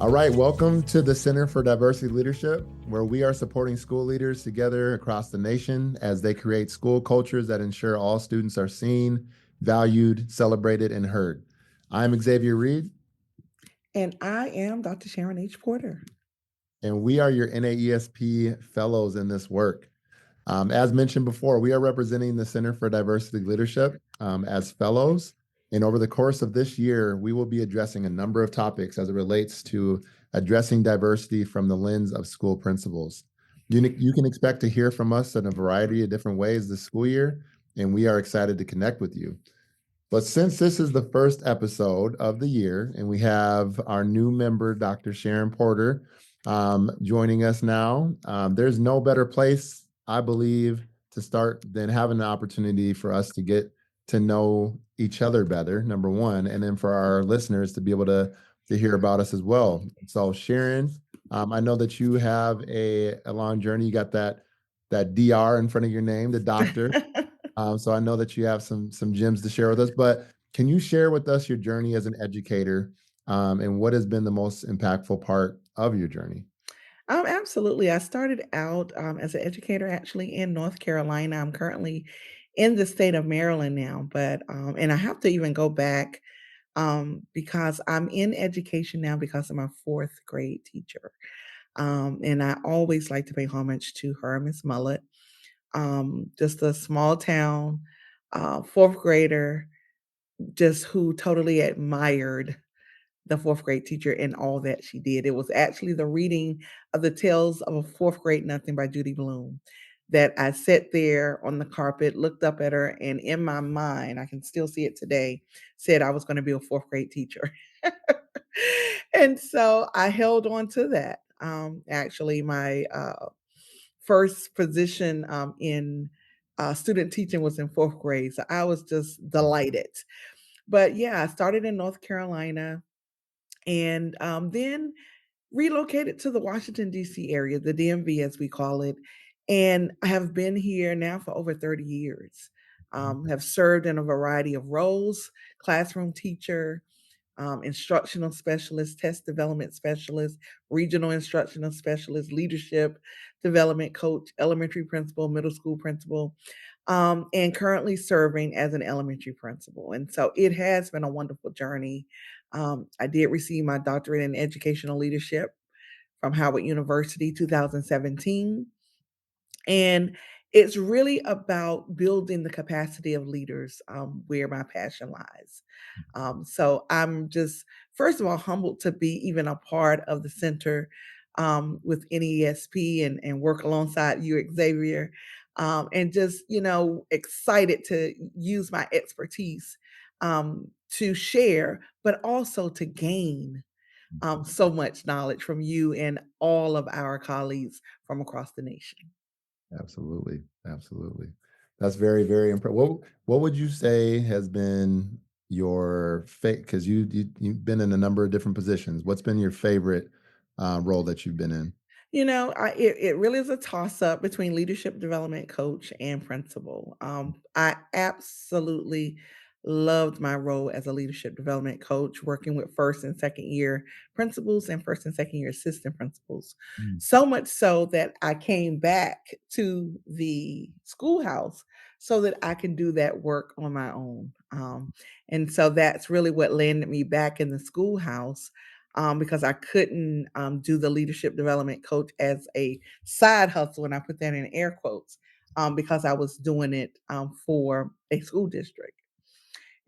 All right, welcome to the Center for Diversity Leadership, where we are supporting school leaders together across the nation as they create school cultures that ensure all students are seen, valued, celebrated, and heard. I'm Xavier Reed, And I am Dr. Sharon H. Porter. and we are your NAESP fellows in this work. As mentioned before, we are representing the Center for Diversity Leadership as fellows. And over the course of this year, we will be addressing a number of topics as it relates to addressing diversity from the lens of school principals. You can expect to hear from us in a variety of different ways this school year, and we are excited to connect with you. But since this is the first episode of the year, and we have our new member, Dr. Sharon Porter, joining us now, there's no better place, I believe, to start than having the opportunity for us to get to know each other better, number one, and then for our listeners to be able to hear about us as well. So, Sharon, I know that you have a long journey. You got that DR in front of your name, the doctor. So I know that you have some gems to share with us, but can you share with us your journey as an educator, and what has been the most impactful part of your journey? Absolutely. I started out as an educator actually in North Carolina. I'm currently in the state of Maryland now, but and I have to even go back because I'm in education now because of my fourth grade teacher. And I always like to pay homage to her, Miss Mullet. Just a small town, fourth grader, just who totally admired the fourth grade teacher and all that she did. It was actually the reading of the Tales of a Fourth Grade Nothing by Judy Blume that I sat there on the carpet, looked up at her, and in my mind, I can still see it today, said I was going to be a fourth grade teacher. And so I held on to that. Actually, my first position in student teaching was in fourth grade. So I was just delighted. But yeah, I started in North Carolina and then relocated to the Washington, D.C. area, the DMV as we call it. And I have been here now for over 30 years. Have served in a variety of roles: classroom teacher, instructional specialist, test development specialist, regional instructional specialist, leadership development coach, elementary principal, middle school principal, and currently serving as an elementary principal. And so it has been a wonderful journey. I did receive my doctorate in educational leadership from Howard University 2017. And it's really about building the capacity of leaders where my passion lies. So I'm just, first of all, humbled to be even a part of the center with NESP and work alongside you, Xavier, and just, excited to use my expertise to share, but also to gain so much knowledge from you and all of our colleagues from across the nation. Absolutely, absolutely. That's very, very impressive. What would you say has been your because you've been in a number of different positions. What's been your favorite role that you've been in? It really is a toss up between leadership development coach and principal. I absolutely loved my role as a leadership development coach, working with first and second year principals and first and second year assistant principals. Mm. So much so that I came back to the schoolhouse so that I can do that work on my own. And so that's really what landed me back in the schoolhouse because I couldn't do the leadership development coach as a side hustle, and I put that in air quotes because I was doing it for a school district.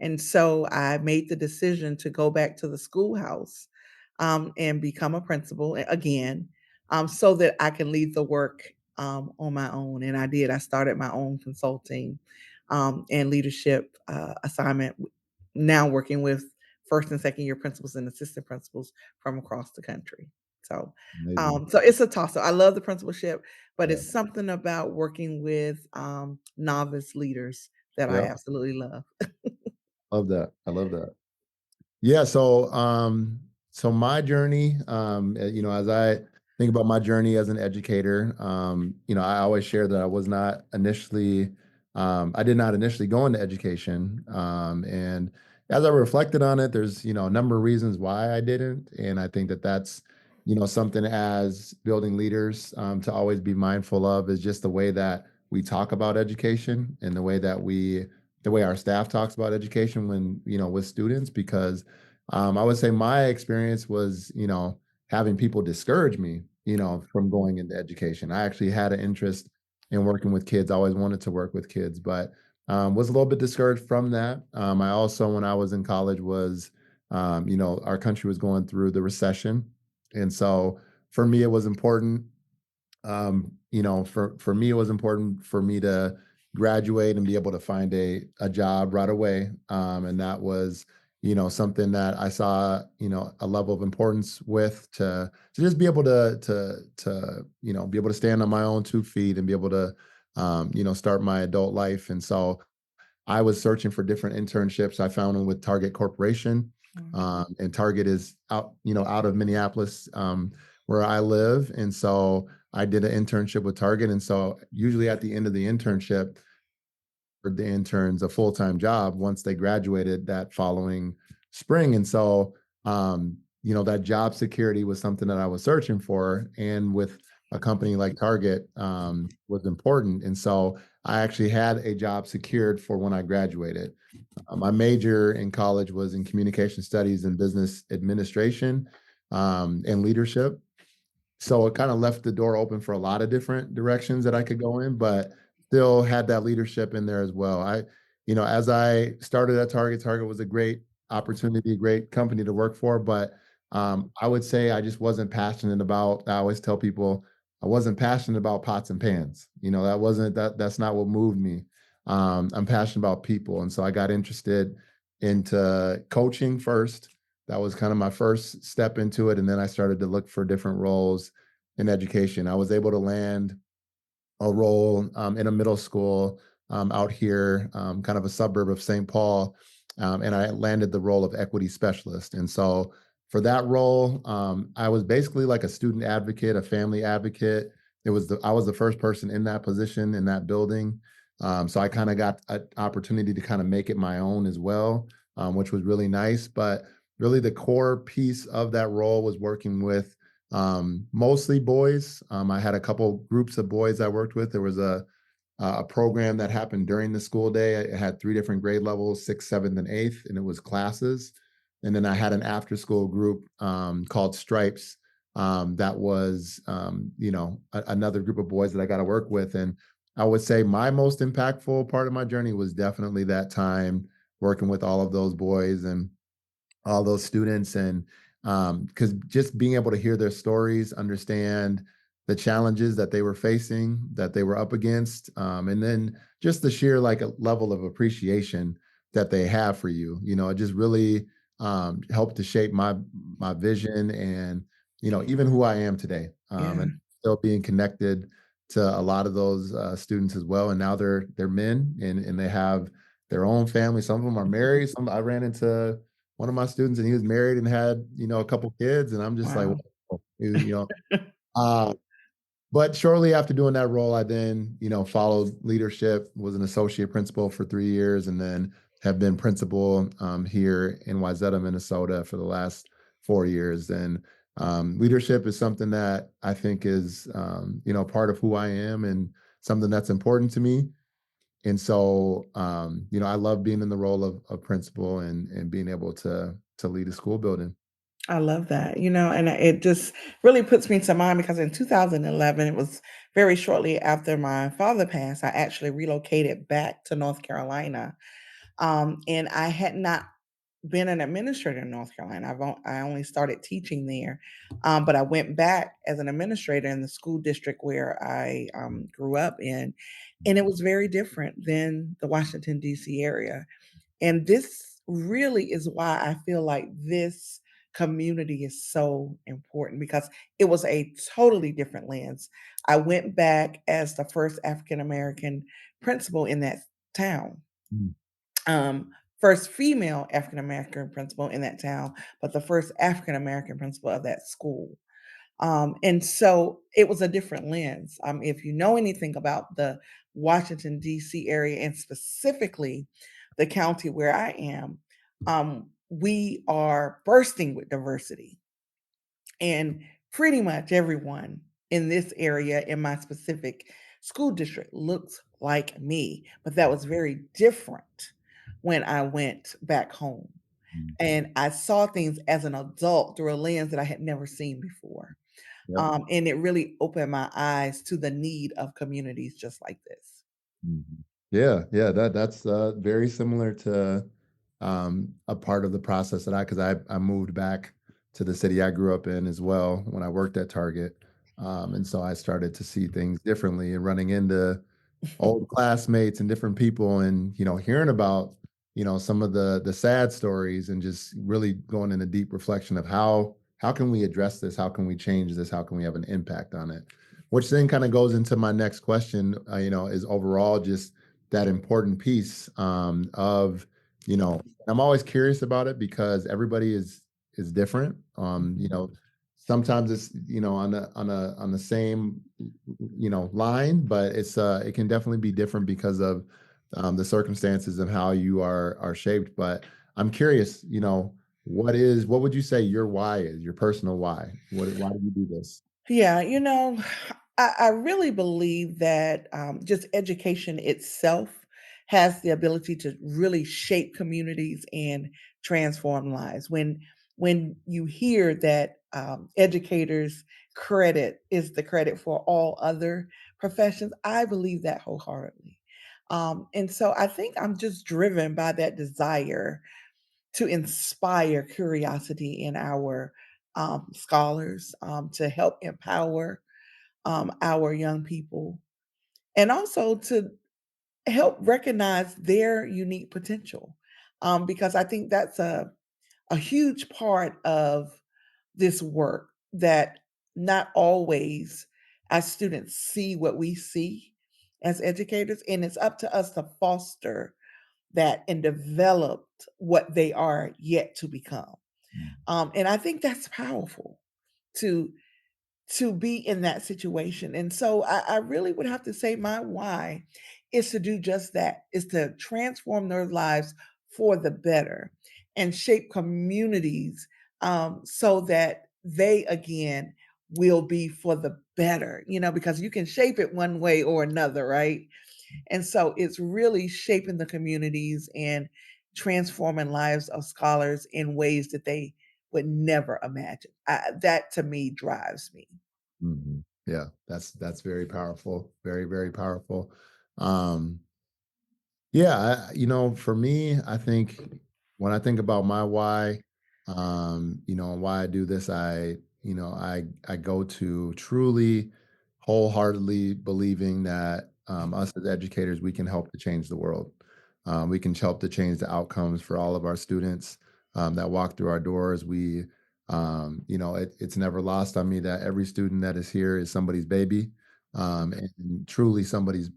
And so I made the decision to go back to the schoolhouse and become a principal again so that I can lead the work on my own. And I did. I started my own consulting and leadership assignment, now working with first and second year principals and assistant principals from across the country. So, Amazing. so it's a toss up. I love the principalship, but Yeah. it's something about working with novice leaders that I Yeah. absolutely love. Love that. I love that. Yeah, so my journey, as I think about my journey as an educator, I always share that I did not initially go into education. And as I reflected on it, there's, a number of reasons why I didn't. And I think that that's, something as building leaders to always be mindful of is just the way that we talk about education and the way our staff talks about education when, with students, because I would say my experience was, having people discourage me, from going into education. I actually had an interest in working with kids. I always wanted to work with kids, but was a little bit discouraged from that. I also, when I was in college, our country was going through the recession, and so for me, it was important. For me, it was important for me to graduate and be able to find a job right away, and that was, something that I saw, a level of importance with to just be able to be able to stand on my own 2 feet and be able to, start my adult life, and so I was searching for different internships. I found one with Target Corporation, Mm. and Target is out of Minneapolis, where I live, and so I did an internship with Target, and so usually at the end of the internship, for the interns a full-time job once they graduated that following spring. And so, that job security was something that I was searching for. And with a company like Target, was important. And so I actually had a job secured for when I graduated. My major in college was in communication studies and business administration, and leadership. So it kind of left the door open for a lot of different directions that I could go in, but still had that leadership in there as well. As I started at Target, Target was a great opportunity, a great company to work for, but I would say I just wasn't passionate about. I always tell people I wasn't passionate about pots and pans. That wasn't that's not what moved me. I'm passionate about people, and so I got interested into coaching first. That was kind of my first step into it, and then I started to look for different roles in education. I was able to land a role in a middle school out here, kind of a suburb of St. Paul, and I landed the role of equity specialist. And so for that role, I was basically like a student advocate, a family advocate. I was the first person in that position in that building, so I kind of got an opportunity to kind of make it my own as well, which was really nice. But really, the core piece of that role was working with mostly boys. I had a couple groups of boys I worked with. There was a program that happened during the school day. It had three different grade levels, sixth, seventh, and eighth, and it was classes. And then I had an after school group called Stripes, that was, another group of boys that I got to work with. And I would say my most impactful part of my journey was definitely that time working with all of those boys and all those students, and because just being able to hear their stories, understand the challenges that they were facing, that they were up against, and then just the sheer like a level of appreciation that they have for you, it just really helped to shape my vision and even who I am today, Yeah. and still being connected to a lot of those students as well. And now they're men, and they have their own family. Some of them are married. Some I ran into one of my students and he was married and had, a couple kids, and I'm just like, Wow. "Whoa," uh, but shortly after doing that role, I then, followed leadership, was an associate principal for 3 years, and then have been principal here in Wayzata, Minnesota for the last 4 years. And leadership is something that I think is, part of who I am and something that's important to me. And so, I love being in the role of principal and being able to lead a school building. I love that, and it just really puts me to mind because in 2011, it was very shortly after my father passed, I actually relocated back to North Carolina. And I had not been an administrator in North Carolina. I only started teaching there, but I went back as an administrator in the school district where I grew up in, and it was very different than the Washington D.C. area. And this really is why I feel like this community is so important because it was a totally different lens. I went back as the first African American principal in that town. Mm, Um, First female African American principal in that town, but the first African American principal of that school. And so it was a different lens. If you know anything about the Washington, D.C. area and specifically the county where I am, We are bursting with diversity, and pretty much everyone in this area in my specific school district looks like me. But that was very different when I went back home. Mhm. And I saw things as an adult through a lens that I had never seen before. Yep. And it really opened my eyes to the need of communities just like this. Mhm. Yeah, yeah, that's very similar to a part of the process that because I moved back to the city I grew up in as well when I worked at Target. And so I started to see things differently and running into old classmates and different people and hearing about some of the sad stories and just really going in a deep reflection of how can we address this, how can we change this, how can we have an impact on it, which then kind of goes into my next question, is overall just that important piece of I'm always curious about it because everybody is different. Sometimes it's on the same line, but it can definitely be different because of the circumstances of how you are shaped. But I'm curious, what would you say your why is, your personal why? Why do you do this? Yeah, I really believe that just education itself has the ability to really shape communities and transform lives. When you hear that educators credit is the credit for all other professions, I believe that wholeheartedly. And so I think I'm just driven by that desire to inspire curiosity in our scholars, to help empower our young people, and also to help recognize their unique potential. Because I think that's a huge part of this work that not always as students see what we see as educators, and it's up to us to foster that and develop what they are yet to become. And I think that's powerful to be in that situation. And so I really would have to say my why is to do just that, is to transform their lives for the better and shape communities so that they again will be for the better, because you can shape it one way or another, right? And so it's really shaping the communities and transforming lives of scholars in ways that they would never imagine. That to me drives me. Yeah, that's very powerful, very very powerful. Um, Yeah, for me, I think when I think about my why, and why I do this, I go to truly, wholeheartedly believing that us as educators, we can help to change the world. We can help to change the outcomes for all of our students that walk through our doors. It's never lost on me that every student that is here is somebody's baby, and truly somebody's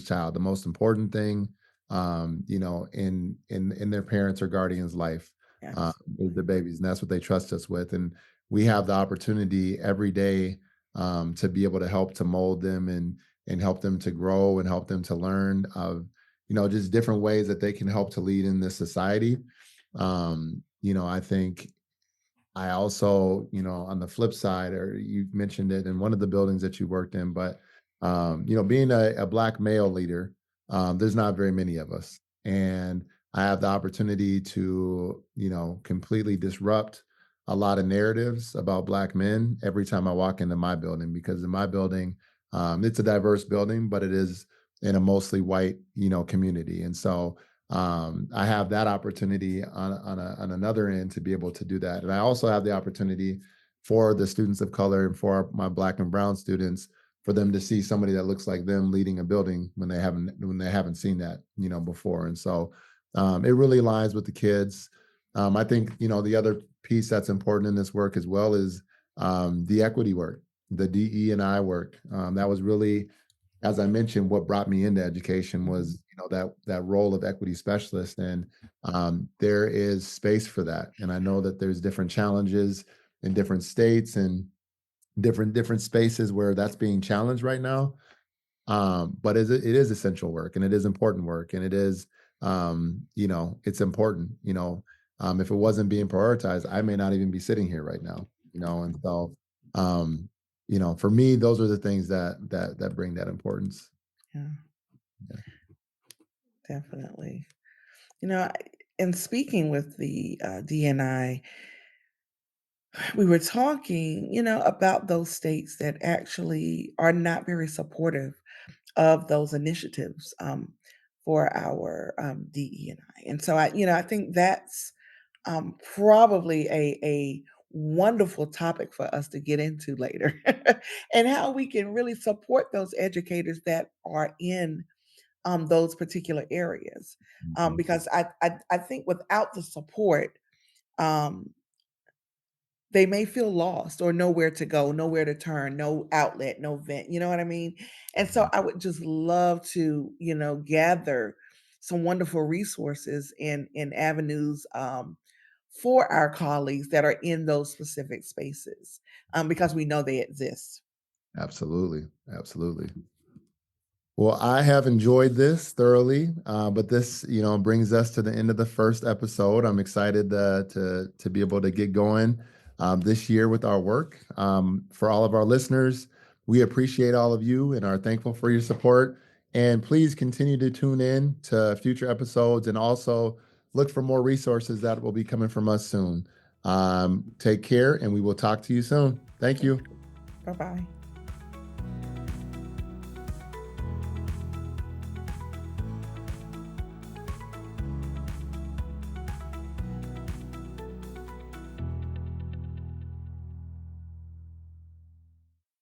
child. The most important thing in their parents or guardians' life, Yes. is their babies, and that's what they trust us with. And we have the opportunity every day to be able to help to mold them and help them to grow and help them to learn of just different ways that they can help to lead in this society. I think I also, on the flip side, or you mentioned it in one of the buildings that you worked in, but being a black male leader, there's not very many of us, and I have the opportunity to, completely disrupt a lot of narratives about black men every time I walk into my building, because in my building, it's a diverse building, but it is in a mostly white, community, and so I have that opportunity on another end to be able to do that. And I also have the opportunity for the students of color and for my black and brown students for them to see somebody that looks like them leading a building when they haven't seen that before. And so it really aligns with the kids. I think the other piece that's important in this work as well is the equity work, the DE and I work. That was really, as I mentioned, what brought me into education Mhm. was that role of equity specialist, and there is space for that. And I know that there's different challenges in different states and different spaces where that's being challenged right now. But it is essential work, and it is important work, and it is it's important. If it wasn't being prioritized, I may not even be sitting here right now, and so, um, for me, those are the things that bring that importance. Yeah, Yeah. definitely. You know, I- in speaking with the DNI, we were talking, about those states that actually are not very supportive of those initiatives for our DE&I. And so I think that's probably a wonderful topic for us to get into later, and how we can really support those educators that are in those particular areas. Mhm. Because I think without the support, um, they may feel lost or nowhere to go, nowhere to turn, no outlet, no vent, you know what I mean? And so I would just love to, gather some wonderful resources and avenues for our colleagues that are in those specific spaces, because we know they exist. Absolutely. Absolutely. Well, I have enjoyed this thoroughly, but this, brings us to the end of the first episode. I'm excited to be able to get going this year with our work. For all of our listeners, we appreciate all of you and are thankful for your support. And please continue to tune in to future episodes and also look for more resources that will be coming from us soon. Take care, and we will talk to you soon. Thank Thank you. you. Bye bye.